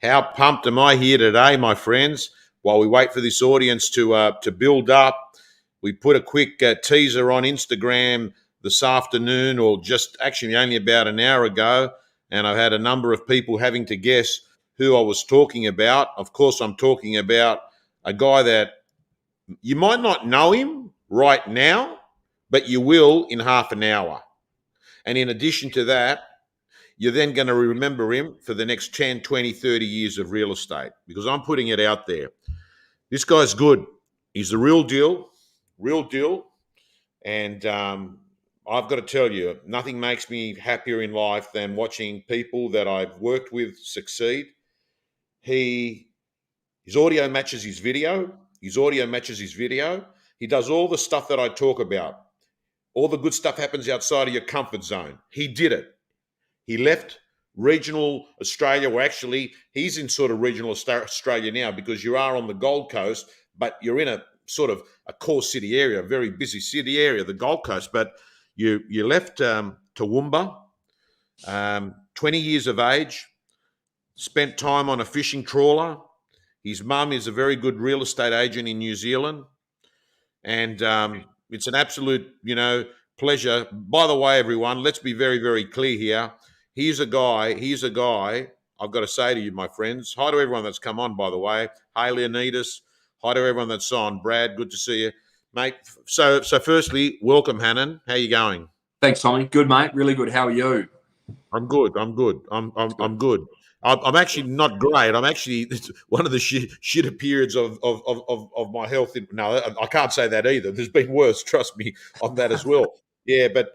How pumped am I here today, my friends? While we wait for this audience to build up, we put a quick teaser on Instagram this afternoon, or just actually only about an hour ago, and I've had a number of people having to guess who I was talking about. Of course, I'm talking about a guy that you might not know him right now, but you will in half an hour. And in addition to that, you're then going to remember him for the next 10, 20, 30 years of real estate, because I'm putting it out there. This guy's good. He's the real deal, real deal. And I've got to tell you, nothing makes me happier in life than watching people that I've worked with succeed. His audio matches his video. His audio matches his video. He does all the stuff that I talk about. All the good stuff happens outside of your comfort zone. He did it. He left regional Australia. Well, actually, he's in sort of regional Australia now, because you are on the Gold Coast, but you're in a sort of a core city area, a very busy city area, the Gold Coast. But you left Toowoomba, 20 years of age, spent time on a fishing trawler. His mum is a very good real estate agent in New Zealand. And it's an absolute, pleasure. By the way, everyone, let's be very, very clear here. He's a guy, I've got to say to you, my friends, hi to everyone that's come on, by the way. Hey, Leonidas. Hi to everyone that's on. Brad, good to see you, mate. So firstly, welcome, Hanan. How you going? Thanks, Tommy. Good, mate. Really good. How are you? I'm good. I'm good. I'm good. I'm actually not great. I'm actually, it's one of the shitter periods of my health. No, I can't say that either. There's been worse. Trust me on that as well. Yeah, but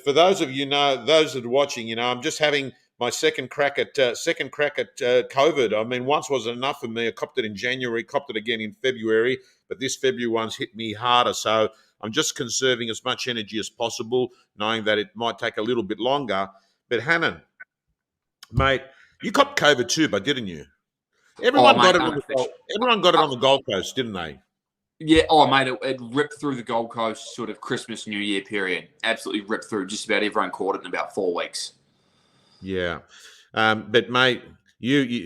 for those of those that are watching, I'm just having my second crack at COVID. I mean, once wasn't enough for me. I copped it in January, copped it again in February, but this February one's hit me harder. So I'm just conserving as much energy as possible, knowing that it might take a little bit longer. But Hanan, mate, you copped COVID too, but didn't you? Everyone got it on the Gold Coast, didn't they? Yeah, mate, it ripped through the Gold Coast sort of Christmas, New Year period. Absolutely ripped through. Just about everyone caught it in about 4 weeks. Yeah. But, mate,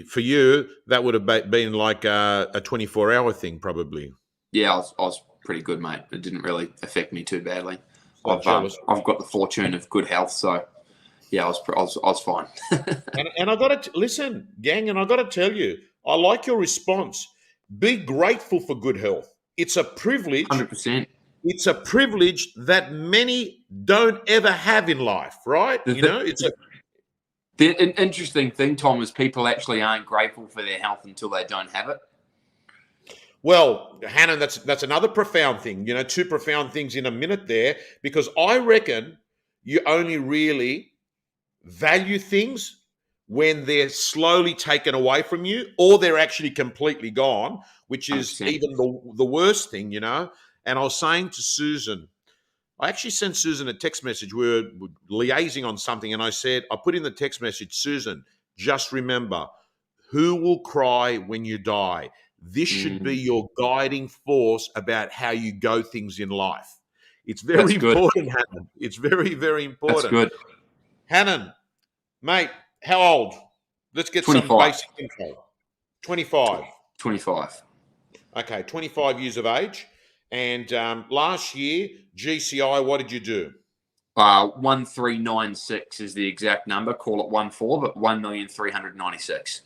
for you, that would have been like a 24-hour thing probably. Yeah, I was pretty good, mate. It didn't really affect me too badly. I've got the fortune of good health, so yeah, I was fine. and I got to listen, gang, and I got to tell you, I like your response. Be grateful for good health. It's a privilege. 100%. It's a privilege that many don't ever have in life, right? The interesting thing, Tom, is people actually aren't grateful for their health until they don't have it. Well, Hanan, that's another profound thing. Two profound things in a minute there, because I reckon you only really value things when they're slowly taken away from you, or they're actually completely gone, which is 100%. Even the worst thing, And I was saying to Susan, I actually sent Susan a text message. We were liaising on something, and I put in the text message, Susan, just remember, who will cry when you die? This should be your guiding force about how you go things in life. It's very important, Hanan. It's very, very important. That's good. Hanan, mate, how old? Let's get 25. Some basic info. 25. 25. Okay, 25 years of age. And last year, GCI, what did you do? 1396 is the exact number. Call it 14, but 1,396.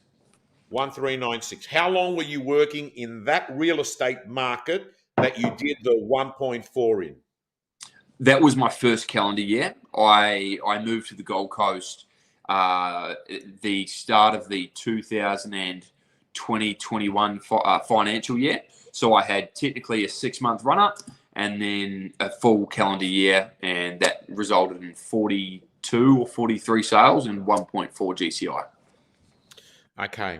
1396. How long were you working in that real estate market that you did the 1.4 in? That was my first calendar year. I moved to the Gold Coast the start of the 2020-21 financial year. So I had technically a 6-month run-up and then a full calendar year, and that resulted in 42 or 43 sales and 1.4 GCI. Okay.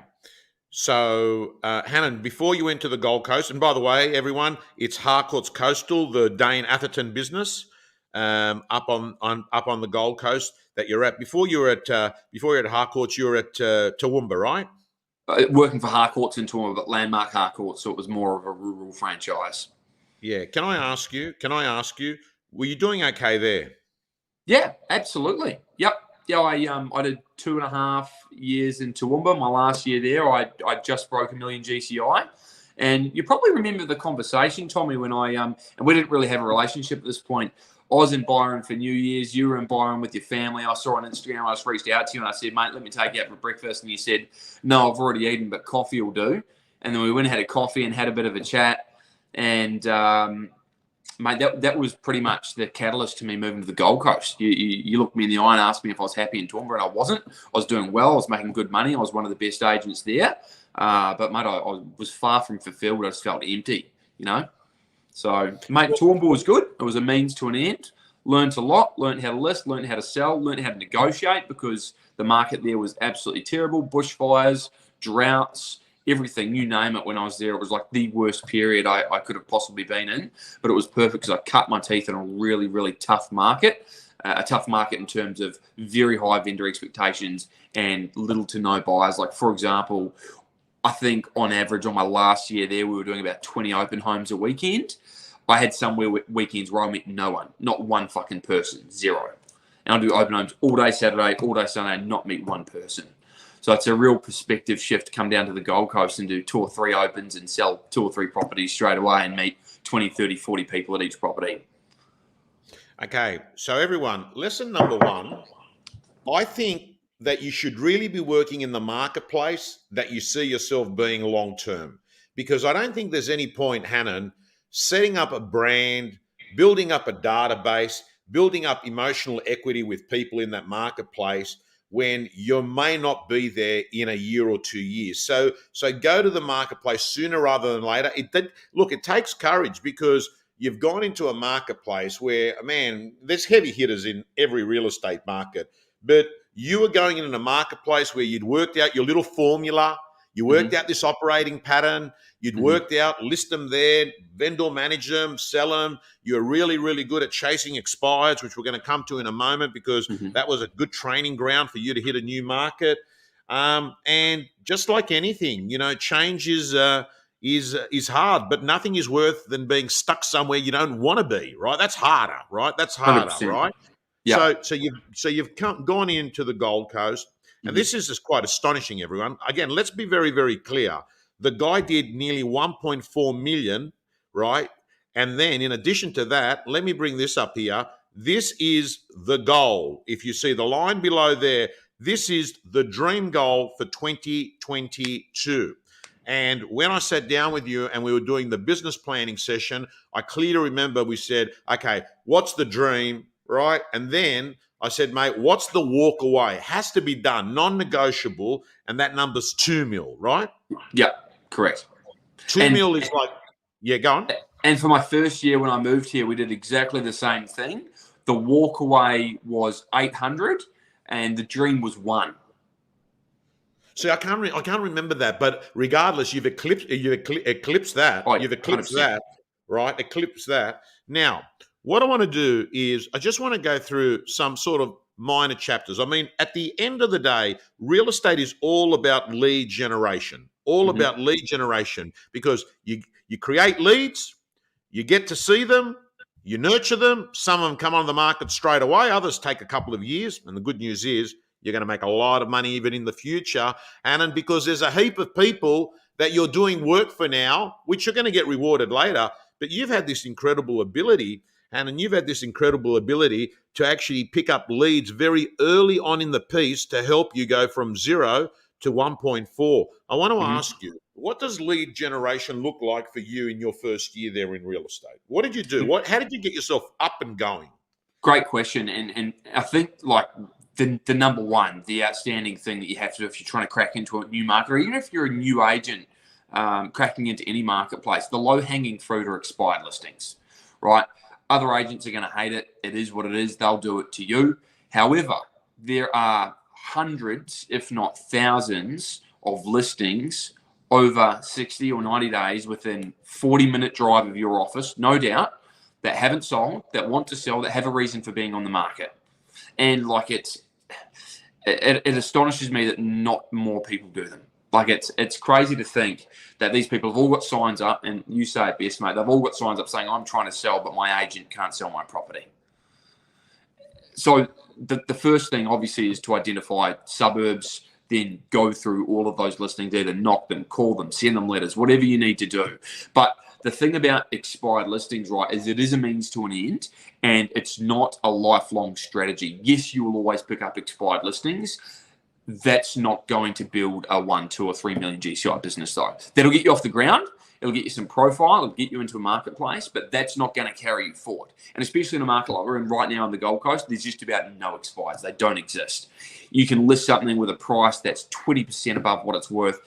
So, Hanan, before you went to the Gold Coast, and by the way, everyone, it's Harcourts Coastal, the Dane Atherton business, up on the Gold Coast that you're at. Before you were at Harcourts, you were at Toowoomba, right? Working for Harcourts in Toowoomba, but Landmark Harcourts, so it was more of a rural franchise. Yeah. Can I ask you? Were you doing okay there? Yeah, absolutely. Yep. Yeah, I did 2.5 years in Toowoomba. My last year there, I just broke 1 million GCI. And you probably remember the conversation, Tommy, when and we didn't really have a relationship at this point. I was in Byron for New Year's. You were in Byron with your family. I saw on Instagram, I just reached out to you and I said, mate, let me take you out for breakfast. And you said, no, I've already eaten, but coffee will do. And then we went and had a coffee and had a bit of a chat. And, mate, that was pretty much the catalyst to me moving to the Gold Coast. You looked me in the eye and asked me if I was happy in Toowoomba, and I wasn't. I was doing well. I was making good money. I was one of the best agents there. But, mate, I was far from fulfilled. I just felt empty, you know. So, mate, Toowoomba was good. It was a means to an end. Learned a lot. Learned how to list. Learned how to sell. Learned how to negotiate because the market there was absolutely terrible. Bushfires, droughts, everything, you name it. When I was there, it was like the worst period I could have possibly been in. But it was perfect because I cut my teeth in a really, really tough market. A tough market in terms of very high vendor expectations and little to no buyers. Like, for example, I think on average on my last year there, we were doing about 20 open homes a weekend. I had somewhere weekends where I met no one, not one fucking person, zero. And I'll do open homes all day Saturday, all day Sunday, and not meet one person. So it's a real perspective shift to come down to the Gold Coast and do 2 or 3 opens and sell 2 or 3 properties straight away and meet 20, 30, 40 people at each property. Okay, so everyone, lesson number 1, I think that you should really be working in the marketplace that you see yourself being long-term. Because I don't think there's any point, Hanan, setting up a brand, building up a database, building up emotional equity with people in that marketplace when you may not be there in a year or 2 years. So go to the marketplace sooner rather than later. It takes courage because you've gone into a marketplace where, man, there's heavy hitters in every real estate market, but you were going in a marketplace where you'd worked out your little formula, you worked out this operating pattern, you'd worked out, list them there, vendor manage them, sell them. You're really, really good at chasing expireds, which we're going to come to in a moment because that was a good training ground for you to hit a new market. And just like anything, you know, change is hard, but nothing is worse than being stuck somewhere you don't want to be, right? That's harder, right? That's harder, 100%. right? Yeah. So you've gone into the Gold Coast, and this is just quite astonishing, everyone. Again, let's be very, very clear. The guy did nearly 1.4 million, right? And then in addition to that, let me bring this up here. This is the goal. If you see the line below there, this is the dream goal for 2022. And when I sat down with you and we were doing the business planning session, I clearly remember we said, okay, what's the dream, right? And then I said, mate, what's the walk away? It has to be done, non-negotiable, and that number's 2 mil, right? Yeah, correct. 2 mil is like, yeah, go on. And for my first year when I moved here, we did exactly the same thing. The walk away was 800 and the dream was 1. See, I can't remember that, but regardless, you've eclipsed that. Oh, you've eclipsed 100%. that, right? Eclipse that. Now, what I want to do is I just want to go through some sort of minor chapters. I mean, at the end of the day, real estate is all about lead generation, about lead generation, because you create leads, you get to see them, you nurture them. Some of them come on the market straight away. Others take a couple of years. And the good news is you're going to make a lot of money even in the future. And because there's a heap of people that you're doing work for now, which you're going to get rewarded later, but you've had this incredible ability, and you've had this incredible ability to actually pick up leads very early on in the piece to help you go from 0 to 1.4. I want to ask you, what does lead generation look like for you in your first year there in real estate? What did you do? How did you get yourself up and going? Great question. And I think like the number one, the outstanding thing that you have to do if you're trying to crack into a new market, or even if you're a new agent cracking into any marketplace, the low-hanging fruit are expired listings, right? Other agents are going to hate it. It is what it is. They'll do it to you. However, there are hundreds, if not thousands, of listings over 60 or 90 days within 40-minute drive of your office, no doubt, that haven't sold, that want to sell, that have a reason for being on the market. And like it astonishes me that not more people do them. Like it's crazy to think that these people have all got signs up, and you say it best, mate, they've all got signs up saying, I'm trying to sell, but my agent can't sell my property. So the first thing obviously is to identify suburbs, then go through all of those listings, either knock them, call them, send them letters, whatever you need to do. But the thing about expired listings, right, is it is a means to an end, and it's not a lifelong strategy. Yes, you will always pick up expired listings. That's not going to build a 1, 2, or 3 million GCI business, though. That'll get you off the ground. It'll get you some profile. It'll get you into a marketplace, but that's not going to carry you forward. And especially in a market like we're in right now on the Gold Coast, there's just about no expires. They don't exist. You can list something with a price that's 20% above what it's worth.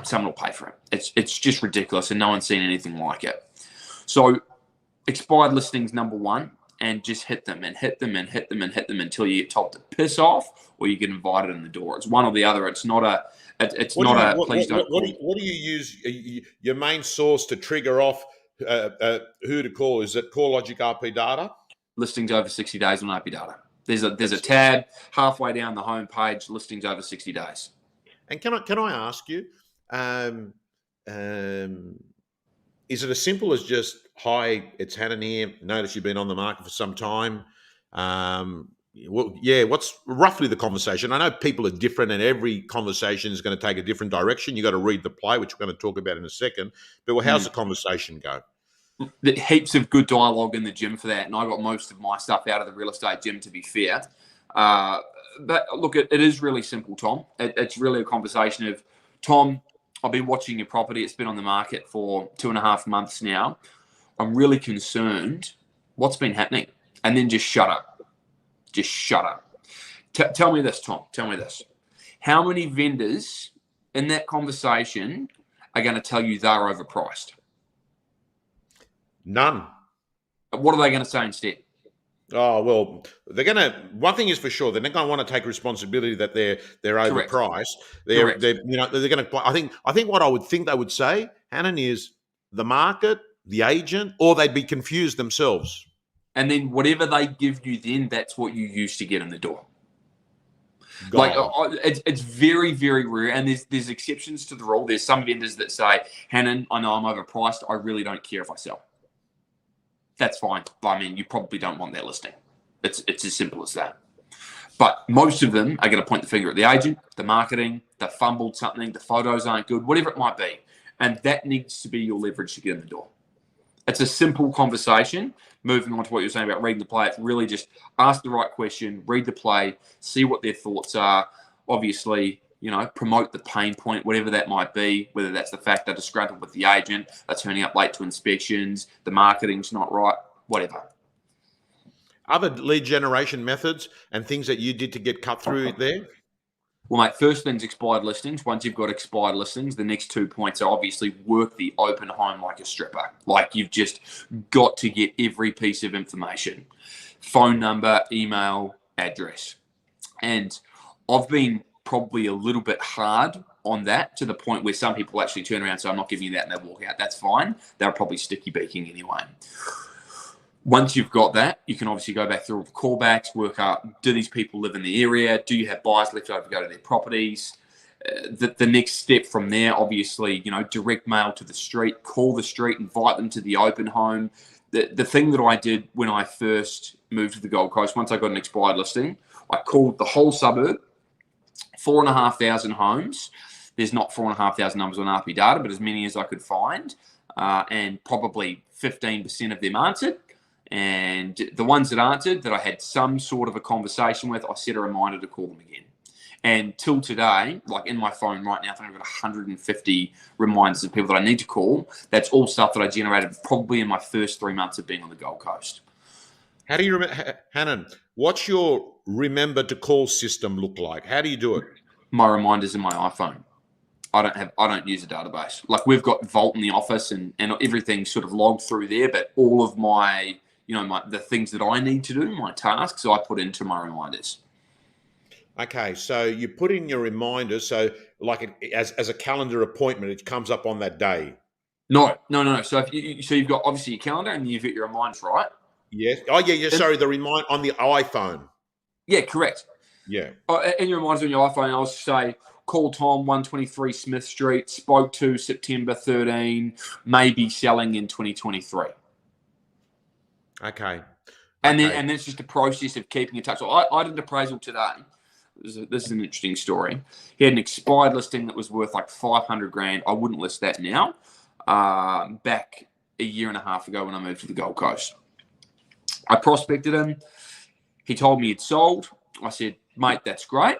Someone will pay for it. It's just ridiculous, and no one's seen anything like it. So expired listings, number one, and just hit them and hit them and hit them and hit them until you get told to piss off or you get invited in the door. It's one or the other. It's not a please don't. What do you use your main source to trigger off who to call? Is it CoreLogic RP data? Listings over 60 days on RP data. There's a tab halfway down the home page, listings over 60 days. And can I ask you, is it as simple as just, hi, it's Hanan here, notice you've been on the market for some time? What's roughly the conversation? I know people are different and every conversation is going to take a different direction. You got to read the play, which we're going to talk about in a second. But how's the conversation go? Heaps of good dialogue in the gym for that. And I got most of my stuff out of the real estate gym, to be fair. But look, it is really simple, Tom. It's really a conversation of, Tom, I've been watching your property. It's been on the market for 2.5 months now. I'm really concerned. What's been happening? And then just shut up. Just shut up. Tell me this, Tom. Tell me this. How many vendors in that conversation are going to tell you they're overpriced? None. What are they going to say instead? Oh, well, they're going to, one thing is for sure, they're not going to want to take responsibility that they're overpriced. They're going to, I think what I would think they would say, Hanan, is the market, the agent, or they'd be confused themselves. And then whatever they give you then, that's what you use to get in the door. God. Like, it's very, very rare. And there's exceptions to the rule. There's some vendors that say, Hanan, I know I'm overpriced. I really don't care if I sell. That's fine. I mean, you probably don't want that listing. It's as simple as that. But most of them are going to point the finger at the agent, the marketing, they fumbled something, the photos aren't good, whatever it might be. And that needs to be your leverage to get in the door. It's a simple conversation. Moving on to what you're saying about reading the play, it's really just ask the right question, read the play, see what their thoughts are. Obviously, promote the pain point, whatever that might be, whether that's the fact they're disgruntled with the agent, they're turning up late to inspections, the marketing's not right, whatever. Other lead generation methods and things that you did to get cut through there? Well, mate, first thing's expired listings. Once you've got expired listings, the next 2 points are obviously work the open home like a stripper. Like, you've just got to get every piece of information. Phone number, email, address. And I've been probably a little bit hard on that to the point where some people actually turn around and say, I'm not giving you that, and they walk out. That's fine. They're probably sticky beaking anyway. Once you've got that, you can obviously go back through all the callbacks, work out, do these people live in the area? Do you have buyers left over to go to their properties? The next step from there, obviously, direct mail to the street, call the street, invite them to the open home. The thing that I did when I first moved to the Gold Coast, once I got an expired listing, I called the whole suburb, 4,500 homes. There's not 4,500 numbers on RP data, but as many as I could find, and probably 15% of them answered. And the ones that answered, that I had some sort of a conversation with, I set a reminder to call them again. And till today, like in my phone right now, I think I've got 150 reminders of people that I need to call. That's all stuff that I generated probably in my first 3 months of being on the Gold Coast. How do you remember, Hanan, what's your remember to call system look like? How do you do it? My reminders in my iPhone. I don't use a database. Like, we've got Vault in the office and everything's sort of logged through there, but all of my, the things that I need to do, my tasks, I put into my reminders. Okay, so you put in your reminders, so like as a calendar appointment, it comes up on that day. No. So you've got obviously your calendar and you've got your reminders, right? Yes. Oh, yeah. Sorry, the remind on the iPhone. Yeah, correct. Yeah. And your reminders on your iPhone, I'll say, call Tom, 123 Smith Street, spoke to September 13, maybe selling in 2023. Okay. And Okay. then it's just a process of keeping in touch. So I did an appraisal today. This is an interesting story. He had an expired listing that was worth like 500 grand. I wouldn't list that now. Back a year and a half ago when I moved to the Gold Coast. I prospected him. He told me he'd sold. I said, mate, that's great.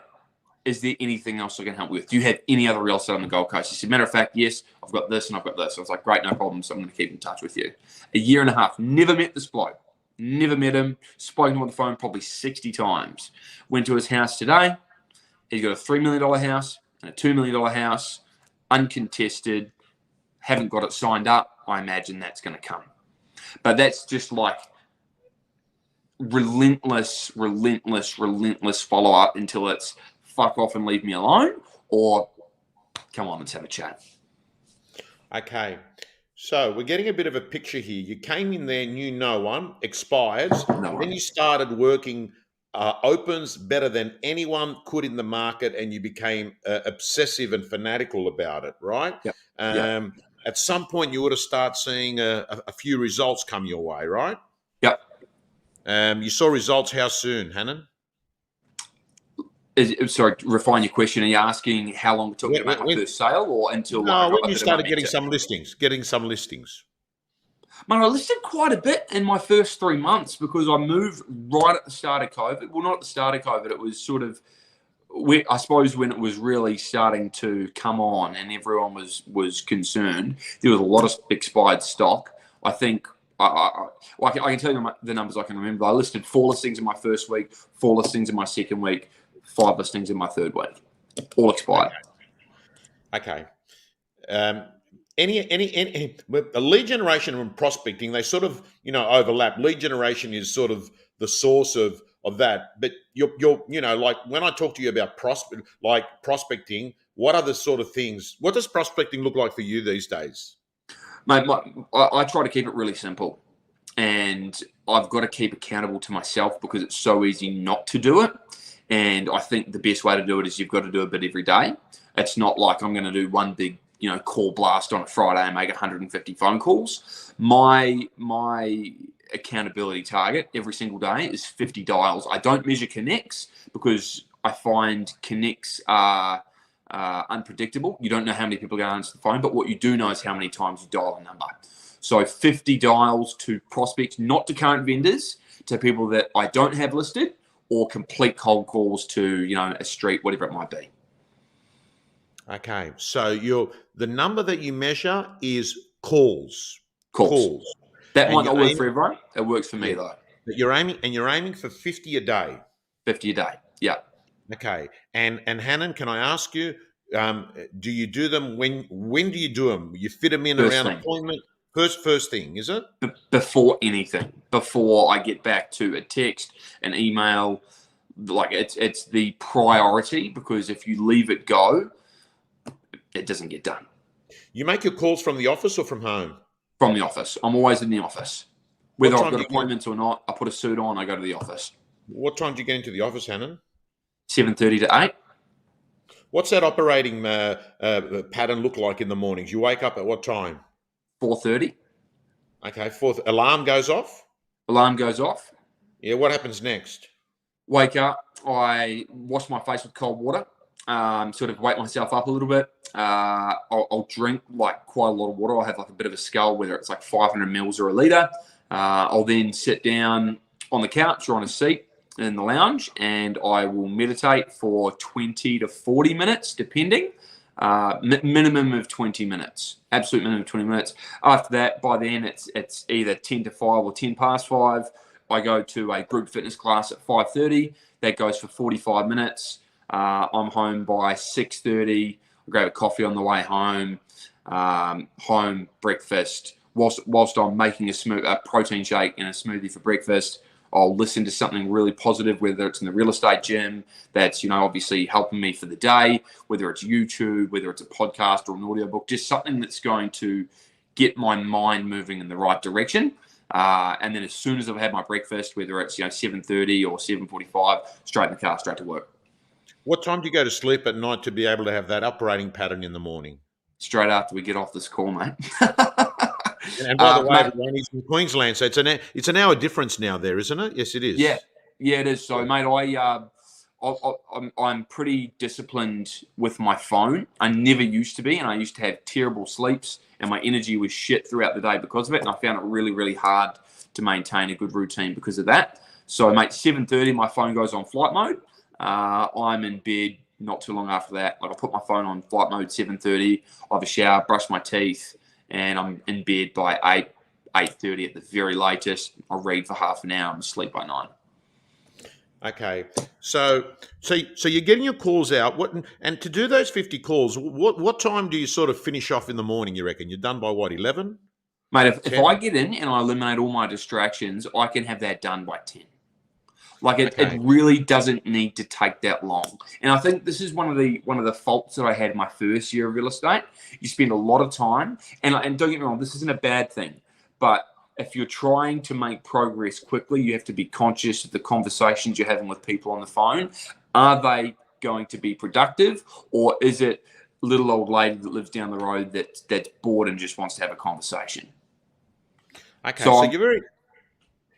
Is there anything else I can help with? Do you have any other real estate on the Gold Coast? He said, matter of fact, yes, I've got this and I've got this. I was like, great, no problem. So I'm going to keep in touch with you. A year and a half. Never met this bloke. Never met him. Spoken to him on the phone probably 60 times. Went to his house today. He's got a $3 million house and a $2 million house, uncontested. Haven't got it signed up. I imagine that's going to come. But that's just like relentless follow-up until it's fuck off and leave me alone, or come on, let's have a chat. Okay. So we're getting a bit of a picture here. You came in there, knew no one, expires, then you started working opens better than anyone could in the market, and you became obsessive and fanatical about it, right? Yep. At some point, you would have started seeing a few results come your way, right? Yep. You saw results how soon, Hanan? Sorry, refine your question. Are you asking how long it took me to make my first sale, or until when you started getting some listings? Man, I listed quite a bit in my first 3 months because I moved right at the start of COVID. Well, not at the start of COVID. It was sort of, I suppose, when it was really starting to come on and everyone was concerned. There was a lot of expired stock. I think I can tell you the numbers I can remember. I listed 4 listings in my first week, 4 listings in my second week, 5 listings in my third week, all expired. Okay. Any lead generation and prospecting, they sort of overlap. Lead generation is sort of the source of that, but you're like when I talk to you about prospecting, what are the sort of things? What does prospecting look like for you these days? Mate, I try to keep it really simple, and I've got to keep accountable to myself because it's so easy not to do it. And I think the best way to do it is you've got to do a bit every day. It's not like I'm going to do one big, call blast on a Friday and make 150 phone calls. My accountability target every single day is 50 dials. I don't measure connects because I find connects are unpredictable. You don't know how many people are going to answer the phone, but what you do know is how many times you dial a number. So 50 dials to prospects, not to current vendors, to people that I don't have listed, or complete cold calls to, a street, whatever it might be. Okay. So the number that you measure is calls. Calls. That might not work for everyone. It works for me though. But you're aiming for 50 a day. 50 a day. Yeah. Okay. And Hanan, can I ask you, do you do them when do you do them? You fit them in around appointment? First thing, is it? Before anything, before I get back to a text, an email, like it's the priority, because if you leave it go, it doesn't get done. You make your calls from the office or from home? From the office. I'm always in the office. Whether I've got appointments or not, I put a suit on, I go to the office. What time do you get into the office, Hanan? 7:30 to 8. What's that operating pattern look like in the mornings? You wake up at what time? 4:30. Okay, alarm goes off? Alarm goes off. Yeah, what happens next? Wake up, I wash my face with cold water, sort of wake myself up a little bit. I'll drink like quite a lot of water. I'll have like a bit of a scull, whether it's like 500 mils or a litre. I'll then sit down on the couch or on a seat in the lounge, and I will meditate for 20 to 40 minutes, depending. Minimum of 20 minutes, absolute minimum of 20 minutes. After that, by then it's either 10 to 5 or 10 past 5. I go to a group fitness class at 5:30. That goes for 45 minutes. I'm home by 6:30. I grab a coffee on the way home. Home breakfast. Whilst I'm making a protein shake and a smoothie for breakfast, I'll listen to something really positive, whether it's in the real estate gym that's, obviously helping me for the day, whether it's YouTube, whether it's a podcast or an audiobook, just something that's going to get my mind moving in the right direction. And then as soon as I've had my breakfast, whether it's 7:30 or 7:45, straight in the car, straight to work. What time do you go to sleep at night to be able to have that operating pattern in the morning? Straight after we get off this call, mate. And by the way, Mate, everyone, he's in Queensland, so it's an hour difference now there, isn't it? Yes, it yeah, is. yeah, it is. So, mate, I'm pretty disciplined with my phone. I never used to be, and I used to have terrible sleeps, and my energy was shit throughout the day because of it. And I found it really, really hard to maintain a good routine because of that. So, mate, 7:30, my phone goes on flight mode. I'm in bed not too long after that. Like I put my phone on flight mode 7:30. I have a shower, brush my teeth, and I'm in bed by 8:30 at the very latest. I'll read for half an hour and sleep by 9. Okay, so you're getting your calls out. And to do those 50 calls, what time do you sort of finish off in the morning? You reckon you're done by what, 11? Mate, if 10? I get in and I eliminate all my distractions, I can have that done by 10. Like it Okay. really doesn't need to take that long. And I think this is one of the faults that I had in my first year of real estate. You spend a lot of time, and don't get me wrong, this isn't a bad thing, but if you're trying to make progress quickly, you have to be conscious of the conversations you're having with people on the phone. Are they going to be productive, or is it little old lady that lives down the road that's bored and just wants to have a conversation? Okay, So so you're very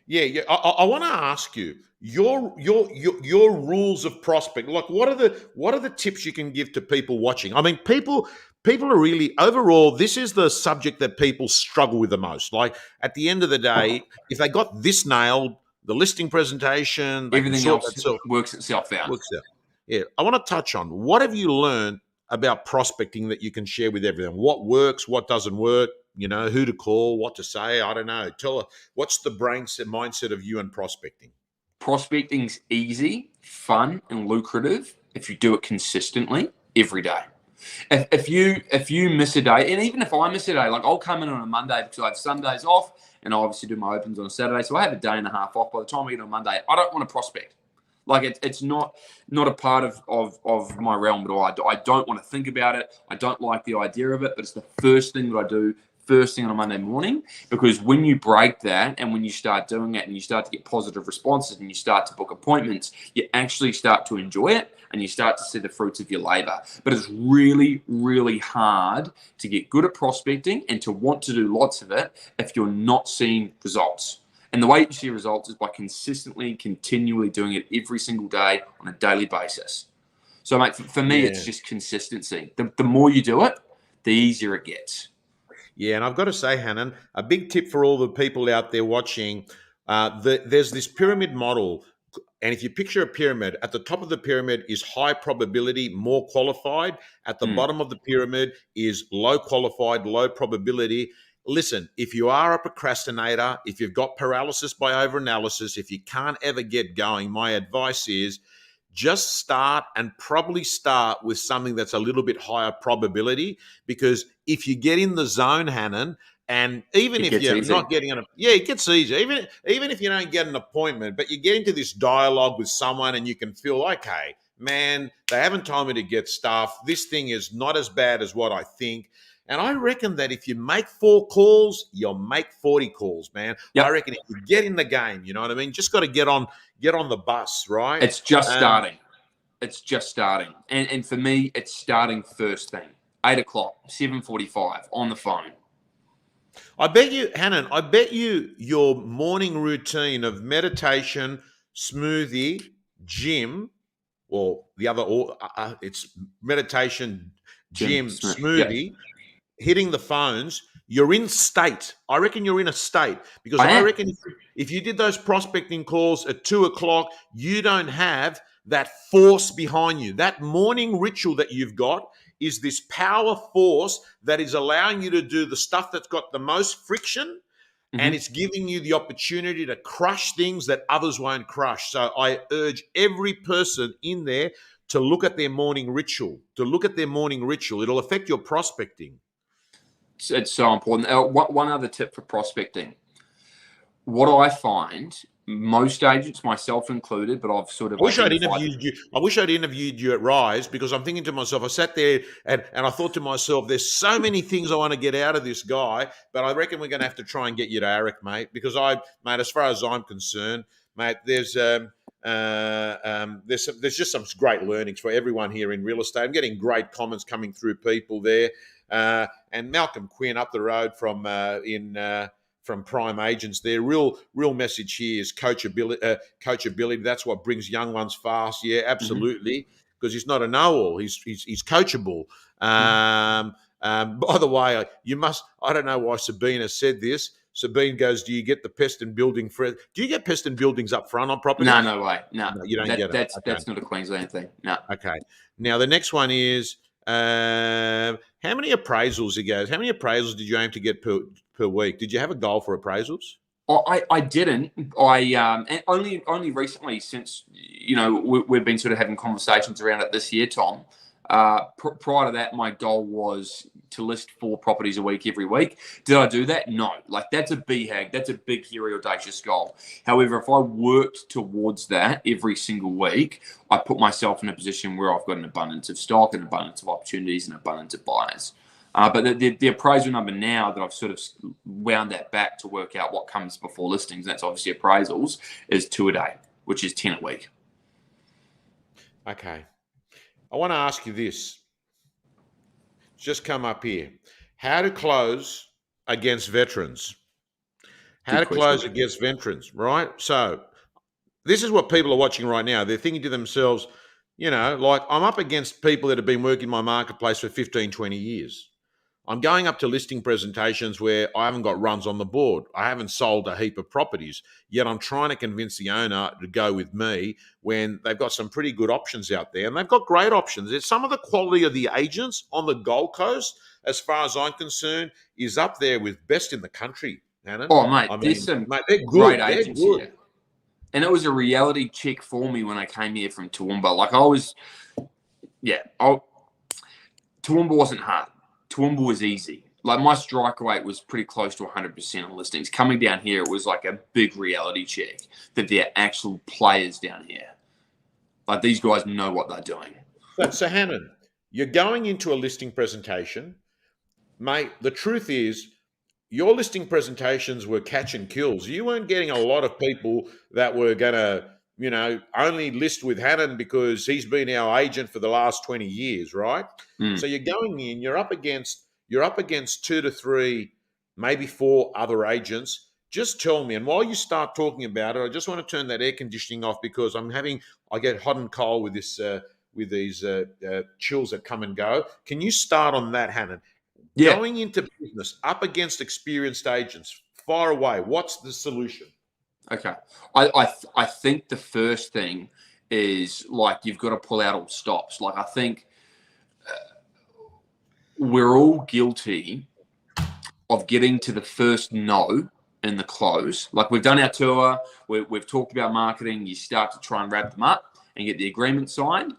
yeah. I want to ask you your rules of prospect. Like, what are the tips you can give to people watching? I mean, people are really overall. This is the subject that people struggle with the most. Like at the end of the day, if they got this nailed, the listing presentation, they can everything sort else that self works itself out. works out. Yeah, I want to touch on what have you learned about prospecting that you can share with everyone? What works, what doesn't work? You know, who to call, what to say. I don't know. Tell her what's the mindset of you and prospecting. Prospecting's easy, fun, and lucrative if you do it consistently every day. If you miss a day, and even if I miss a day, like I'll come in on a Monday because I have Sundays off, and I obviously do my opens on a Saturday, so I have a day and a half off. By the time I get on Monday, I don't want to prospect. Like it's not a part of my realm at all. I don't want to think about it. I don't like the idea of it, but it's the first thing that I do first thing on a Monday morning, because when you break that and when you start doing it and you start to get positive responses and you start to book appointments, you actually start to enjoy it and you start to see the fruits of your labor. But it's really, really hard to get good at prospecting and to want to do lots of it if you're not seeing results. And the way you see results is by consistently, continually doing it every single day on a daily basis. So, mate, for me, it's Yeah. just consistency. The more you do it, the easier it gets. Yeah, and I've got to say, Hanan, a big tip for all the people out there watching. There's this pyramid model, and if you picture a pyramid, at the top of the pyramid is high probability, more qualified. At the Mm. bottom of the pyramid is low qualified, low probability. Listen, if you are a procrastinator, if you've got paralysis by overanalysis, if you can't ever get going, my advice is just start, and probably start with something that's a little bit higher probability, because if you get in the zone, Hanan, and even It if gets you're easy. not getting it gets easier. Even if you don't get an appointment, but you get into this dialogue with someone and you can feel, okay, man, they haven't told me to get stuff. This thing is not as bad as what I think. And I reckon that if you make 4 calls, you'll make 40 calls, man. I Yep. reckon if you get in the game, you know what I mean? Just got to get on the bus, right? It's just Um, starting. It's just starting. And for me, it's starting first thing. 8 o'clock, 7:45 on the phone. I bet you, Hannon, I bet you your morning routine of meditation, smoothie, gym, or the other, or it's meditation, Jim gym, Smith. Yep. smoothie, hitting the phones, you're in state. I reckon you're in a state, because I I am. reckon if you did those prospecting calls at 2 o'clock, you don't have that force behind you. That morning ritual that you've got is this power force that is allowing you to do the stuff that's got the most friction, and Mm-hmm. it's giving you the opportunity to crush things that others won't crush. So I urge every person in there to look at their morning ritual, It'll affect your prospecting. It's so important. One other tip for prospecting. What I find, most agents, myself included, but I've sort of I wish I'd identified. interviewed you. I wish I'd interviewed you at Rise, because I'm thinking to myself, I sat there and I thought to myself, there's so many things I want to get out of this guy, but I reckon we're going to have to try and get you to Eric, mate, because mate, as far as I'm concerned, mate, there's just some great learnings for everyone here in real estate. I'm getting great comments coming through people there. and Malcolm Quinn up the road from from Prime Agents. Their real message here is coachability. Coachability. That's what brings young ones fast. Yeah, absolutely. Because he's not a know-all. He's coachable. By the way, you must. I don't know why Sabina said this. Sabine goes, "Do you get the pest and building for? Do you get pest and buildings up front on properties?" No way. No, you don't get it. That's not a Queensland thing. No. Okay. Now the next one is how many appraisals? He goes, how many appraisals did you aim to get per week? Did you have a goal for appraisals? I didn't. And only recently, since we've been sort of having conversations around it this year, Tom. Prior to that, my goal was to list 4 properties a week every week. Did I do that? No. Like, that's a BHAG. That's a big, hairy, audacious goal. However, if I worked towards that every single week, I put myself in a position where I've got an abundance of stock, an abundance of opportunities, and an abundance of buyers. But the appraisal number now that I've sort of wound that back to work out what comes before listings, and that's obviously appraisals, is 2 a day, which is 10 a week. Okay. I want to ask you this. Just come up here. How to close against veterans. How to close against veterans, right? So this is what people are watching right now. They're thinking to themselves, like, I'm up against people that have been working my marketplace for 15, 20 years. I'm going up to listing presentations where I haven't got runs on the board. I haven't sold a heap of properties, yet I'm trying to convince the owner to go with me when they've got some pretty good options out there, and they've got great options. It's some of the quality of the agents on the Gold Coast, as far as I'm concerned, is up there with best in the country, Hanan. Oh, mate, there's some great agents here. And it was a reality check for me when I came here from Toowoomba. Like, Toowoomba wasn't hard. Toowoomba was easy. Like, my strike rate was pretty close to 100% on listings. Coming down here, it was like a big reality check that they're actual players down here. Like, these guys know what they're doing. So Hanan, you're going into a listing presentation. Mate, the truth is, your listing presentations were catch and kills. You weren't getting a lot of people that were going to, only list with Hanan because he's been our agent for the last 20 years, right? So you're going in, you're up against 2 to 3, maybe 4 other agents. Just tell me, and while you start talking about it, I just want to turn that air conditioning off because I get hot and cold with this, with these chills that come and go. Can you start on that, Hanan? Yeah. Going into business up against experienced agents, far away, what's the solution? Okay. I think the first thing is, like, you've got to pull out all stops. Like, I think we're all guilty of getting to the first no in the close. Like, we've done our tour, we've talked about marketing, you start to try and wrap them up and get the agreement signed.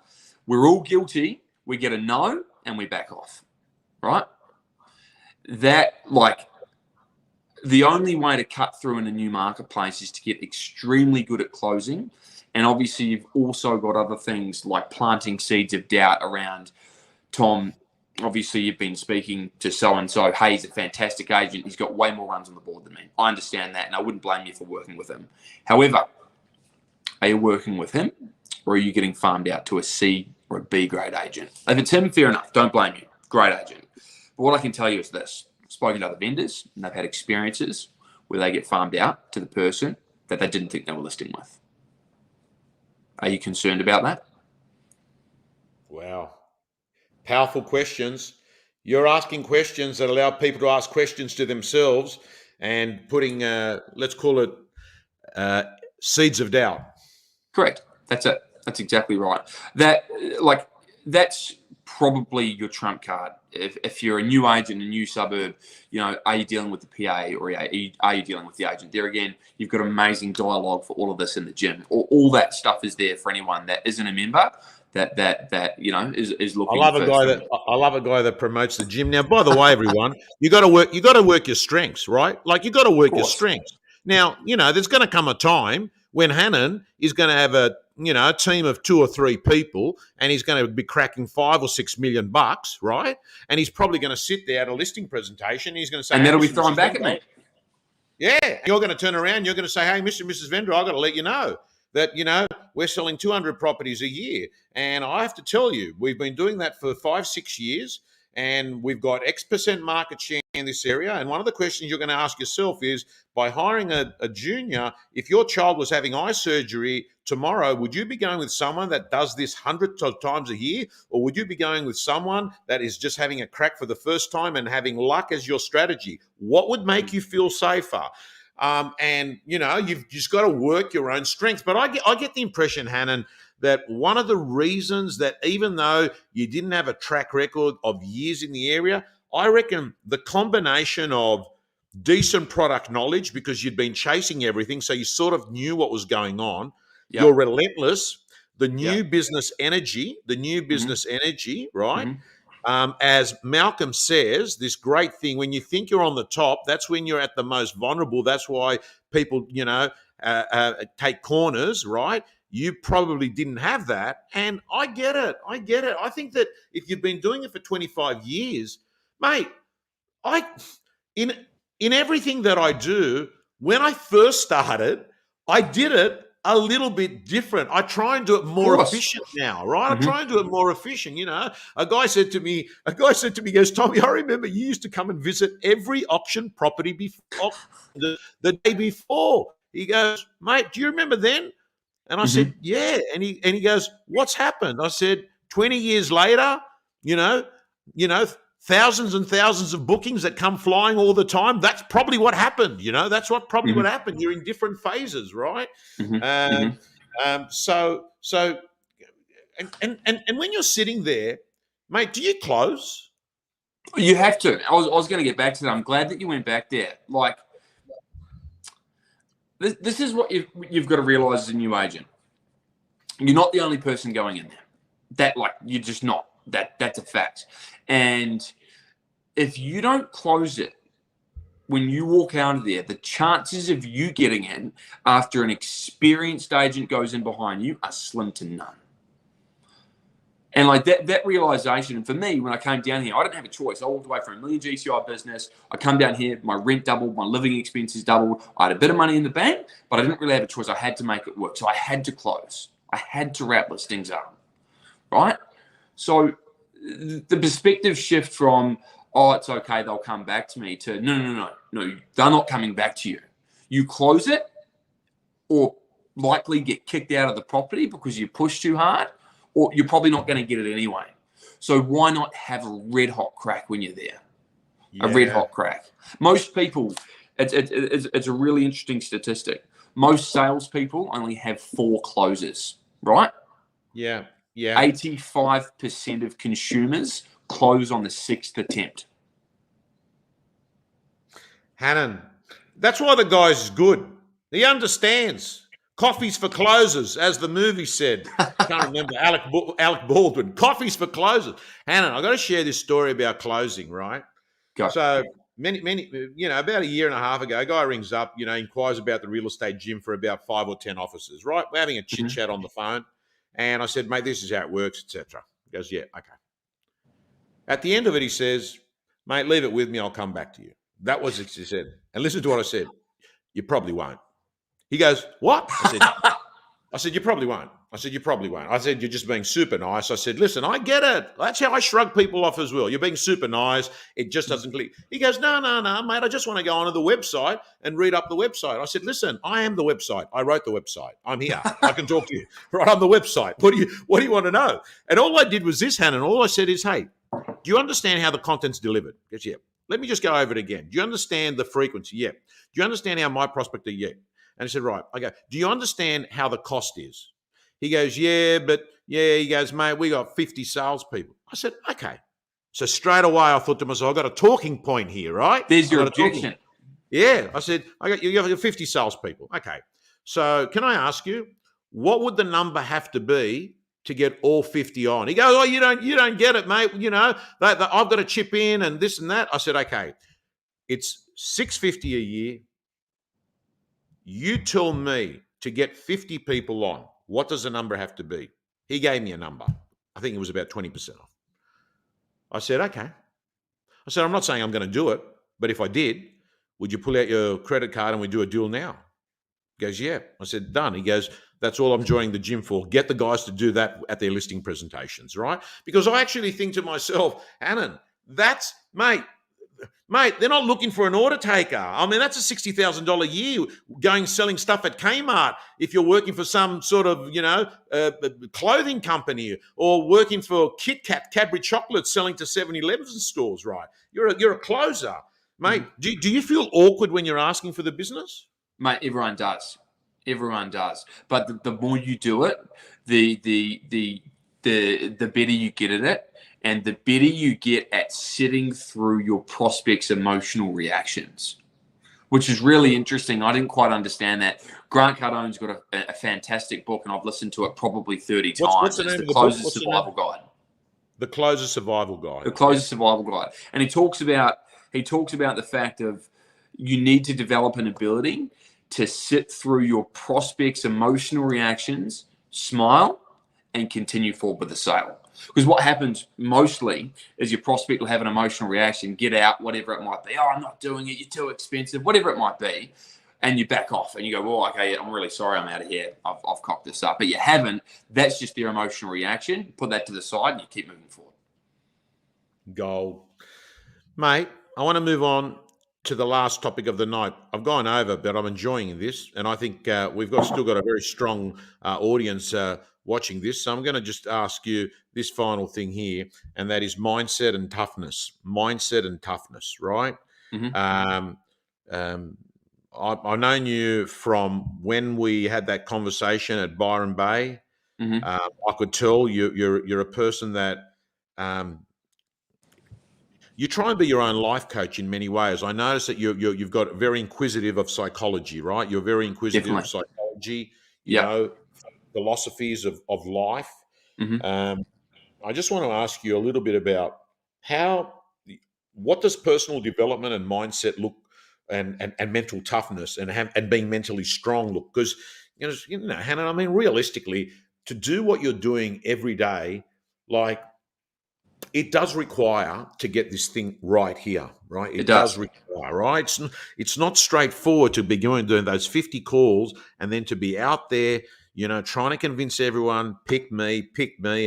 We're all guilty. We get a no and we back off, right? That, like, the only way to cut through in a new marketplace is to get extremely good at closing. And obviously, you've also got other things like planting seeds of doubt around, Tom, obviously you've been speaking to so-and-so. Hey, he's a fantastic agent. He's got way more runs on the board than me. I understand that, and I wouldn't blame you for working with him. However, are you working with him, or are you getting farmed out to a C or a B grade agent? If it's him, fair enough. Don't blame you. Great agent. But what I can tell you is this. I've spoken to other vendors, and they've had experiences where they get farmed out to the person that they didn't think they were listing with. Are you concerned about that? Wow. Powerful questions. You're asking questions that allow people to ask questions to themselves and putting, let's call it, seeds of doubt. Correct. That's it. That's exactly right. That's probably your trump card. If you're a new agent in a new suburb, are you dealing with the PA or are you dealing with the agent? There again, you've got amazing dialogue for all of this in the gym. All that stuff is there for anyone that isn't a member that is looking. I love a guy that promotes the gym. Now, by the way, everyone, you got to work your strengths, right? Like, you got to work your strengths. Now, there's going to come a time when Hanan is going to have a team of 2 or 3 people, and he's going to be cracking $5 or $6 million, right? And he's probably going to sit there at a listing presentation. And he's going to say, and that'll be thrown back at me. Yeah, you're going to turn around. You're going to say, hey, Mr. and Mrs. Vendor, I've got to let you know that, we're selling 200 properties a year. And I have to tell you, we've been doing that for 5-6 years. and we've got X% market share in this area. And one of the questions you're going to ask yourself is, by hiring a junior, if your child was having eye surgery tomorrow, would you be going with someone that does this hundreds of times a year, or would you be going with someone that is just having a crack for the first time and having luck as your strategy? What would make you feel safer? And you've just got to work your own strengths. But I get the impression, Hanan, that one of the reasons that even though you didn't have a track record of years in the area, I reckon the combination of decent product knowledge, because you'd been chasing everything, so you sort of knew what was going on. Yep. You're relentless. The new business energy, right? Mm-hmm. As Malcolm says, this great thing, when you think you're on the top, that's when you're at the most vulnerable. That's why people, take corners, right? You probably didn't have that. And I get it. I think that if you've been doing it for 25 years, mate, in everything that I do, when I first started, I did it a little bit different. I try and do it more efficient now, right? Mm-hmm. I try and do it more efficient. A guy said to me, he goes, Tommy, I remember you used to come and visit every auction property before the day before. He goes, mate, do you remember then? And I said, yeah. And he goes, what's happened? I said, 20 years later, thousands and thousands of bookings that come flying all the time. That's probably what happened. That's what happened. You're in different phases, right? So when you're sitting there, mate, do you close? You have to. I was going to get back to that. I'm glad that you went back there. Like, this is what you've got to realize as a new agent. You're not the only person going in there. You're just not. That's a fact. And if you don't close it when you walk out of there, the chances of you getting in after an experienced agent goes in behind you are slim to none. And that realization, and for me, when I came down here, I didn't have a choice. I walked away from $1 million GCI business. I come down here, my rent doubled, my living expenses doubled. I had a bit of money in the bank, but I didn't really have a choice. I had to make it work. So I had to close. I had to wrap listings up, right? So the perspective shift from, oh, it's okay, they'll come back to me, to no, they're not coming back to you. You close it or likely get kicked out of the property because you push too hard, or you're probably not going to get it anyway. So why not have a red hot crack when you're there? Yeah. A red hot crack. Most people, it's a really interesting statistic. Most salespeople only have 4 closes, right? Yeah. 85% of consumers close on the 6th attempt. Hanan, that's why the guy's good. He understands. Coffee's for closers, as the movie said. I can't remember, Alec Baldwin. Coffee's for closers. Hanan, I've got to share this story about closing, right? Go. So many, about a year and a half ago, a guy rings up, inquires about the real estate gym for about 5 or 10 offices, right? We're having a chit-chat on the phone. And I said, mate, this is how it works, etc. He goes, yeah, okay. At the end of it, he says, mate, leave it with me. I'll come back to you. That was what he said. And listen to what I said. You probably won't. He goes, what? I said, you probably won't. I said, you probably won't. I said, you're just being super nice. I said, listen, I get it. That's how I shrug people off as well. You're being super nice. It just doesn't click. He goes, no, mate. I just want to go onto the website and read up the website. I said, listen, I am the website. I wrote the website. I'm here. I can talk to you. Right, I'm the website. What do you want to know? And all I did was this, Hanan. All I said is, hey, do you understand how the content's delivered? He goes, yeah. Let me just go over it again. Do you understand the frequency? Yeah. Do you understand how my prospector? Yeah. And he said, right. I go, do you understand how the cost is? He goes, yeah, he goes, mate, we got 50 salespeople. I said, okay. So straight away I thought to myself, I've got a talking point here, right? There's your objection. Yeah. I said, you got 50 salespeople. Okay. So can I ask you, what would the number have to be to get all 50 on? He goes, oh, you don't get it, mate. I've got to chip in and this and that. I said, okay, it's $650 a year. You tell me to get 50 people on, what does the number have to be? He gave me a number. I think it was about 20% off. I said, okay. I said, I'm not saying I'm going to do it, but if I did, would you pull out your credit card and we do a deal now? He goes, yeah. I said, done. He goes, that's all I'm joining the gym for. Get the guys to do that at their listing presentations, right? Because I actually think to myself, Hanan, That's, mate, they're not looking for an order taker. I mean, that's a $60,000 a year going selling stuff at Kmart if you're working for some sort of, clothing company, or working for Kit Kat, Cadbury Chocolates, selling to 7-Eleven stores, right? You're a closer. Mate, do you feel awkward when you're asking for the business? Mate, everyone does. Everyone does. But the more you do it, the better you get at it. And the better you get at sitting through your prospects' emotional reactions, which is really interesting. I didn't quite understand that. Grant Cardone's got a fantastic book, and I've listened to it probably 30 times. What's the name of the book? Closer's Survival Guide. The Closer's Survival Guide. The Closer's Survival Guide. And he talks about the fact of you need to develop an ability to sit through your prospects' emotional reactions, smile, and continue forward with the sale. Because what happens mostly is your prospect will have an emotional reaction, get out, whatever it might be. Oh, I'm not doing it. You're too expensive, whatever it might be. And you back off and you go, well, okay, I'm really sorry. I'm out of here. I've cocked this up. But you haven't. That's just their emotional reaction. Put that to the side and you keep moving forward. Gold. Mate, I want to move on to the last topic of the night. I've gone over, but I'm enjoying this. And I think we've still got a very strong audience watching this. So I'm going to just ask you this final thing here, and that is mindset and toughness. Mindset and toughness, right? Mm-hmm. I've known you from when we had that conversation at Byron Bay. Mm-hmm. I could tell you're a person that you try and be your own life coach in many ways. I notice that you've got very inquisitive of psychology, right? You're very inquisitive of psychology, you know, philosophies of life. Mm-hmm. I just want to ask you a little bit about what does personal development and mindset look, and mental toughness and being mentally strong look? Because Hanan, I mean, realistically, to do what you're doing every day, like, it does require to get this thing right here, right? It does require, right? It's not straightforward to be doing those 50 calls and then to be out there, trying to convince everyone, pick me,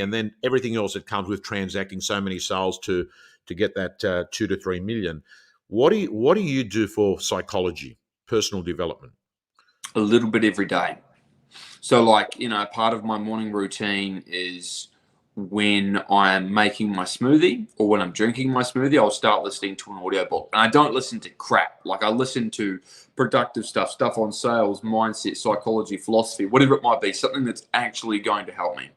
and then everything else that comes with transacting so many sales to get that 2 to 3 million. What do you do for psychology, personal development? A little bit every day. So, part of my morning routine is when I'm making my smoothie or when I'm drinking my smoothie, I'll start listening to an audiobook. And I don't listen to crap. Like, I listen to productive stuff on sales, mindset, psychology, philosophy, whatever it might be, something that's actually going to help me.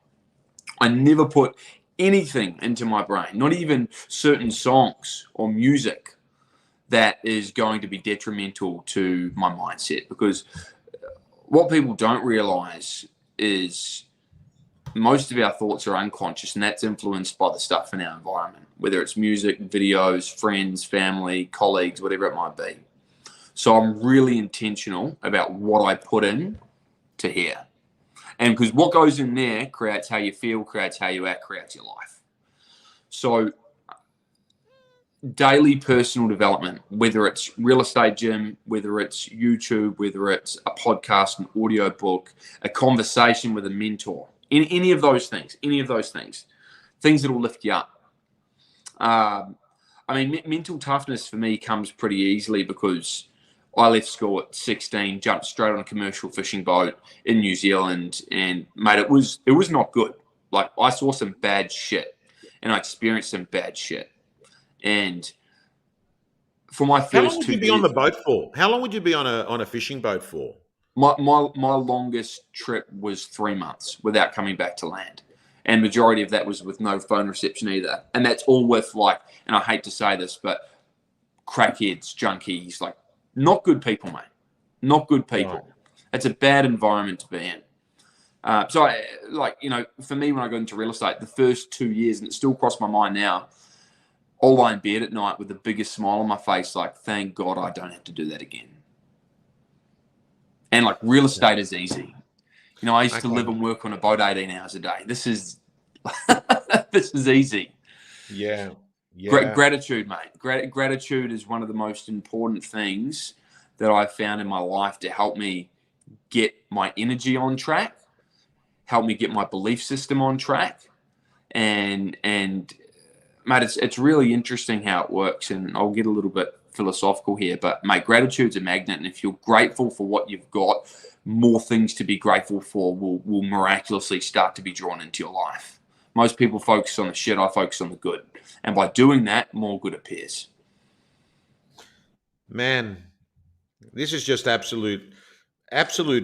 I never put anything into my brain, not even certain songs or music, that is going to be detrimental to my mindset. Because what people don't realize is most of our thoughts are unconscious, and that's influenced by the stuff in our environment, whether it's music, videos, friends, family, colleagues, whatever it might be. So I'm really intentional about what I put in to here. And because what goes in there creates how you feel, creates how you act, creates your life. So daily personal development, whether it's real estate gym, whether it's YouTube, whether it's a podcast, an audio book, a conversation with a mentor, any of those things that will lift you up. Mental toughness for me comes pretty easily because I left school at 16, jumped straight on a commercial fishing boat in New Zealand, and mate, it was not good. Like, I saw some bad shit, and I experienced some bad shit. And for my first 2 years, how long would you be on the boat for? How long would you be on a fishing boat for? My longest trip was 3 months without coming back to land. And majority of that was with no phone reception either. And that's all with, and I hate to say this, but crackheads, junkies, not good people, mate. Not good people. Right. It's a bad environment to be in. For me, when I got into real estate, the first 2 years, and it still crossed my mind now, I'll lie in bed at night with the biggest smile on my face, thank God I don't have to do that again. And real estate is easy. I used to live and work on a boat 18 hours a day. This is easy. Yeah. Gratitude, mate. Gratitude is one of the most important things that I've found in my life to help me get my energy on track, help me get my belief system on track, and Mate, it's really interesting how it works, and I'll get a little bit philosophical here, but mate, gratitude's a magnet, and if you're grateful for what you've got, more things to be grateful for will miraculously start to be drawn into your life. Most people focus on the shit, I focus on the good. And by doing that, more good appears. Man, this is just absolute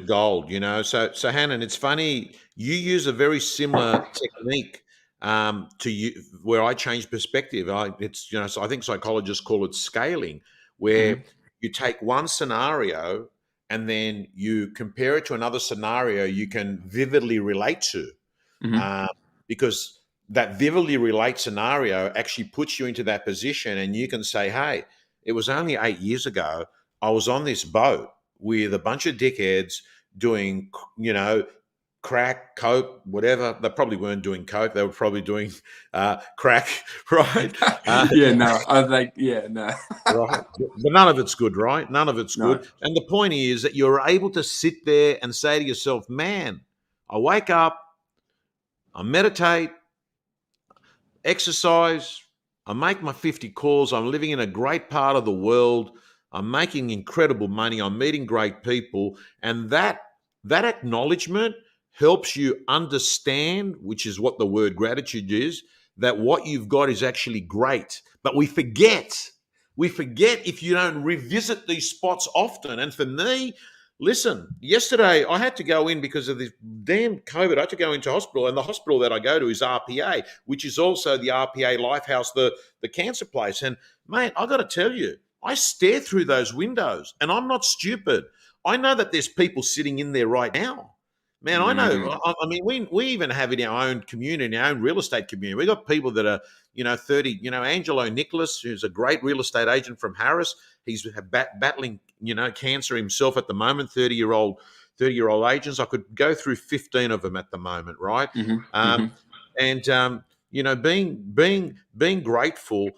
gold, So Hanan, it's funny, you use a very similar technique to you where I change perspective. So I think psychologists call it scaling, where Mm-hmm. you take one scenario and then you compare it to another scenario you can vividly relate to. Mm-hmm. uh, because that vividly relate scenario actually puts you into that position, and you can say, hey, it was only 8 years ago I was on this boat with a bunch of dickheads doing, crack, coke, whatever. They probably weren't doing coke, they were probably doing crack. Right. Yeah, no, I think, yeah, no. Right. But none of it's good, right? None of it's No. good. And the point is that you're able to sit there and say to yourself, man, I wake up, I meditate, exercise, I make my 50 calls, I'm living in a great part of the world, I'm making incredible money, I'm meeting great people, and that acknowledgement helps you understand, which is what the word gratitude is, that what you've got is actually great. But we forget if you don't revisit these spots often. And for me, listen, yesterday I had to go in because of this damn COVID. I had to go into hospital, and the hospital that I go to is RPA, which is also the RPA Lifehouse, the cancer place. And mate, I got to tell you, I stare through those windows, and I'm not stupid. I know that there's people sitting in there right now. Man, I know. I mean, we even have in our own community, in our own real estate community, we got people that are, 30. Angelo Nicholas, who's a great real estate agent from Harris. He's battling, cancer himself at the moment. 30-year-old agents. I could go through 15 of them at the moment, right? And being grateful.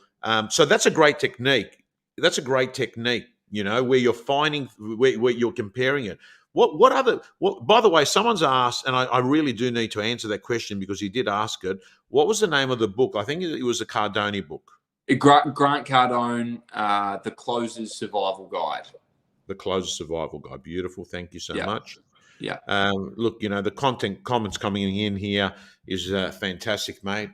So that's a great technique. That's a great technique. Where you're finding where you're comparing it. By the way, someone's asked, and I really do need to answer that question because he did ask it. What was the name of the book? I think it was a Cardone book. Grant Cardone, The Closer's Survival Guide. The Closer's Survival Guide. Beautiful. Thank you so much. Yeah. Look, the comments coming in here is fantastic, mate.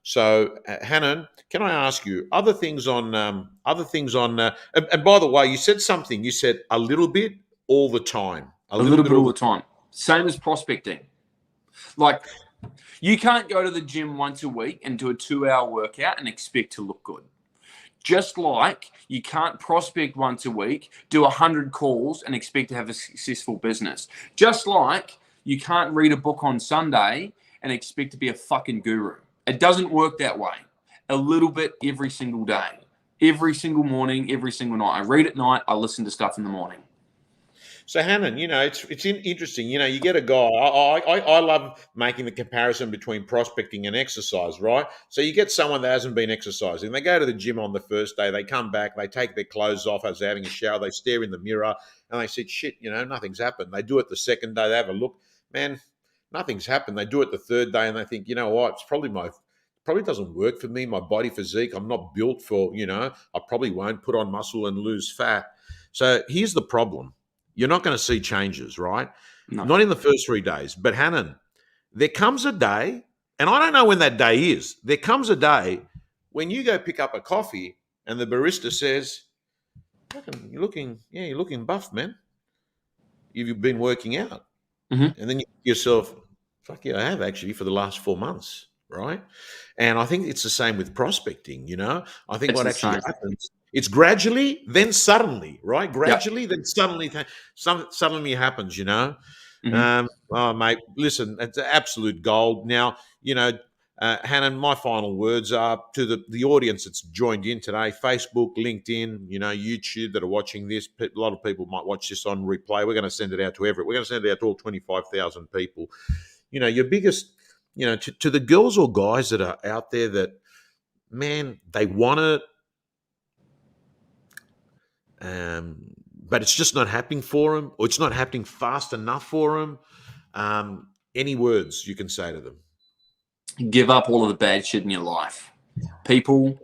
So, Hanan, can I ask you other things on? And by the way, you said something. You said a little bit all the time. A little bit all the time. Same as prospecting. Like, you can't go to the gym once a week and do a 2-hour workout and expect to look good. Just like you can't prospect once a week, do 100 calls and expect to have a successful business. Just like you can't read a book on Sunday and expect to be a fucking guru. It doesn't work that way. A little bit every single day. Every single morning, every single night. I read at night, I listen to stuff in the morning. So Hanan, it's interesting. You get a guy. I love making the comparison between prospecting and exercise, right? So you get someone that hasn't been exercising. They go to the gym on the first day. They come back. They take their clothes off as they're having a shower. They stare in the mirror and they said, "Shit, nothing's happened." They do it the second day. They have a look, man, nothing's happened. They do it the third day and they think, you know what? It's probably doesn't work for me. My body physique. I'm not built for. I probably won't put on muscle and lose fat. So here's the problem. You're not going to see changes, right? No. Not in the first 3 days. But Hanan, there comes a day, and I don't know when that day is. There comes a day when you go pick up a coffee and the barista says, you're looking buff, man. You've been working out. Mm-hmm. And then you think to yourself, fuck yeah, I have actually for the last 4 months, right? And I think it's the same with prospecting, I think what actually happens, it's gradually, then suddenly, right? Gradually, then suddenly happens, Mm-hmm. Oh, mate, listen, it's absolute gold. Now, Hanan, my final words are to the audience that's joined in today, Facebook, LinkedIn, YouTube that are watching this. A lot of people might watch this on replay. We're going to send it out to we're going to send it out to all 25,000 people. Your biggest, to the girls or guys that are out there that, man, they want it, but it's just not happening for them, or it's not happening fast enough for them. Any words you can say to them? Give up all of the bad shit in your life. People,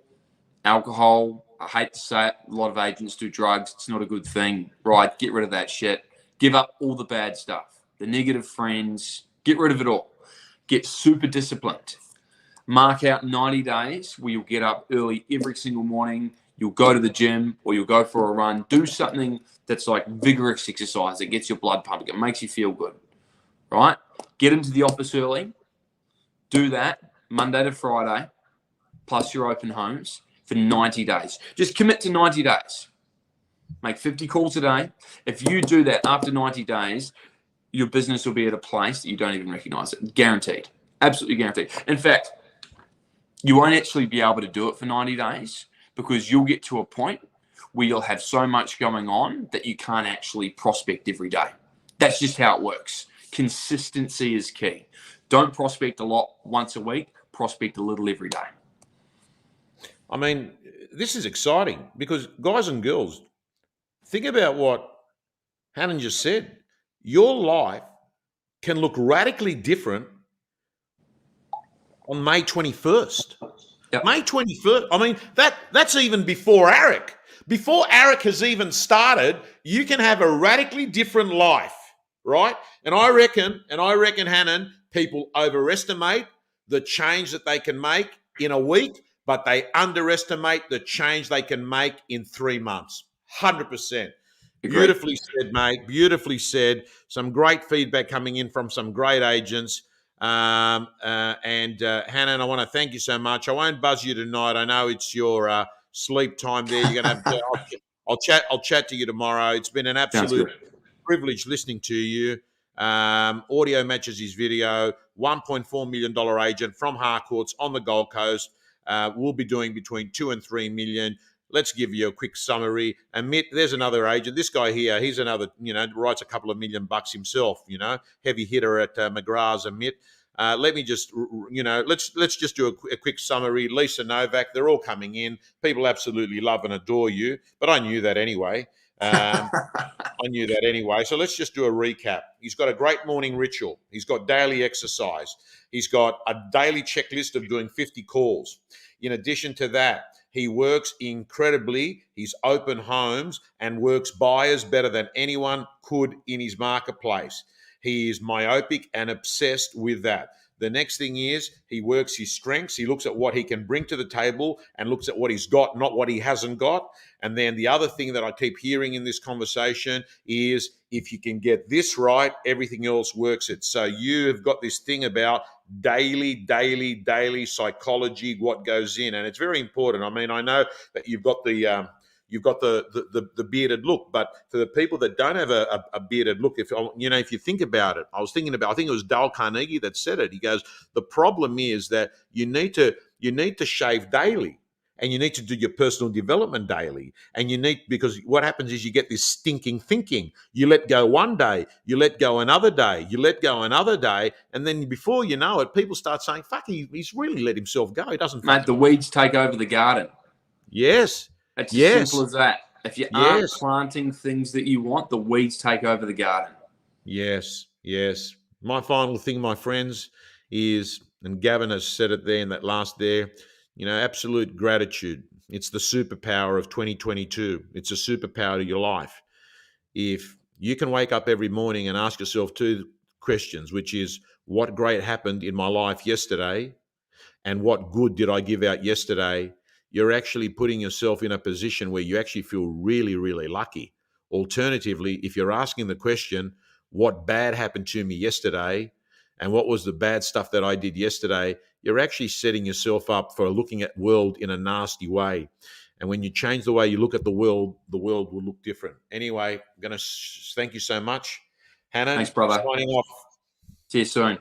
alcohol, I hate to say it, a lot of agents do drugs. It's not a good thing, right? Get rid of that shit. Give up all the bad stuff, the negative friends, get rid of it all. Get super disciplined. Mark out 90 days where you'll get up early every single morning. You'll go to the gym or you'll go for a run. Do something that's like vigorous exercise that gets your blood pumping. It makes you feel good, right? Get into the office early. Do that Monday to Friday, plus your open homes for 90 days. Just commit to 90 days. Make 50 calls a day. If you do that after 90 days, your business will be at a place that you don't even recognize it. Guaranteed. Absolutely guaranteed. In fact, you won't actually be able to do it for 90 days because you'll get to a point where you'll have so much going on that you can't actually prospect every day. That's just how it works. Consistency is key. Don't prospect a lot once a week. Prospect a little every day. I mean, this is exciting because guys and girls, think about what Hanan just said. Your life can look radically different on May 21st. Yep. May 21st. I mean, that's even before Arik. Before Arik has even started, you can have a radically different life, right? And I reckon, Hanan, people overestimate the change that they can make in a week, but they underestimate the change they can make in 3 months. 100%. Beautifully said, mate. Beautifully said. Some great feedback coming in from some great agents. Hanan, I want to thank you so much. I won't buzz you tonight. I know it's your sleep time there. You're gonna have. I'll chat to you tomorrow. It's been an absolute privilege listening to you. Audio matches his video. $1.4 million agent from Harcourts on the Gold Coast. We'll be doing between 2 and 3 million. Let's give you a quick summary. Amit, there's another agent. This guy here, he's another, writes a couple of $1 million himself, heavy hitter at McGrath's, Amit. Let me just, let's just do a quick summary. Lisa Novak, they're all coming in. People absolutely love and adore you, but I knew that anyway. So let's just do a recap. He's got a great morning ritual. He's got daily exercise. He's got a daily checklist of doing 50 calls. In addition to that, he works incredibly. He's open homes and works buyers better than anyone could in his marketplace. He is myopic and obsessed with that. The next thing is he works his strengths. He looks at what he can bring to the table and looks at what he's got, not what he hasn't got. And then the other thing that I keep hearing in this conversation is if you can get this right, everything else works it. So you have got this thing about daily psychology, what goes in. And it's very important. I mean, I know that you've got the bearded look, but for the people that don't have a bearded look, if you think about it, I think it was Dale Carnegie that said it. He goes, the problem is that you need to shave daily. And you need to do your personal development daily. And because what happens is you get this stinking thinking. You let go one day, you let go another day, you let go another day. And then before you know it, people start saying, fuck, he's really let himself go. He doesn't. Mate, the weeds take over the garden. Yes. It's as simple as that. If you aren't planting things that you want, the weeds take over the garden. Yes. My final thing, my friends, is, and Gavin has said it there in that last there, absolute gratitude. It's the superpower of 2022. It's a superpower to your life. If you can wake up every morning and ask yourself 2 questions, which is what great happened in my life yesterday and what good did I give out yesterday, you're actually putting yourself in a position where you actually feel really, really lucky. Alternatively, if you're asking the question, what bad happened to me yesterday and what was the bad stuff that I did yesterday, you're actually setting yourself up for looking at world in a nasty way. And when you change the way you look at the world will look different. Anyway, I'm going to thank you so much. Hanan, thanks, brother. Signing off. See you soon.